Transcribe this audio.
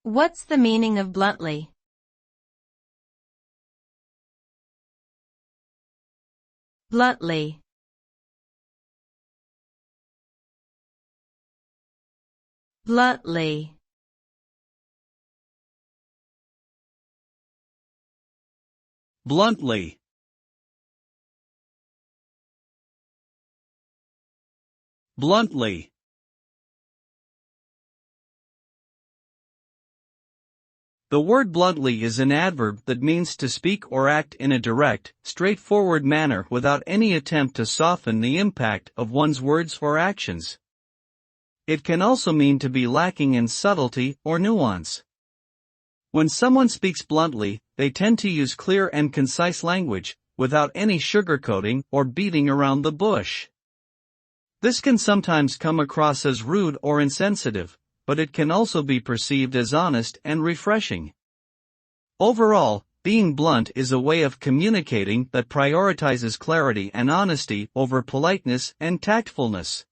What's the meaning of bluntly? Bluntly. Bluntly. Bluntly. Bluntly. The word bluntly is an adverb that means to speak or act in a direct, straightforward manner without any attempt to soften the impact of one's words or actions. It can also mean to be lacking in subtlety or nuance. When someone speaks bluntly, they tend to use clear and concise language, without any sugarcoating or beating around the bush. This can sometimes come across as rude or insensitive, but it can also be perceived as honest and refreshing. Overall, being blunt is a way of communicating that prioritizes clarity and honesty over politeness and tactfulness.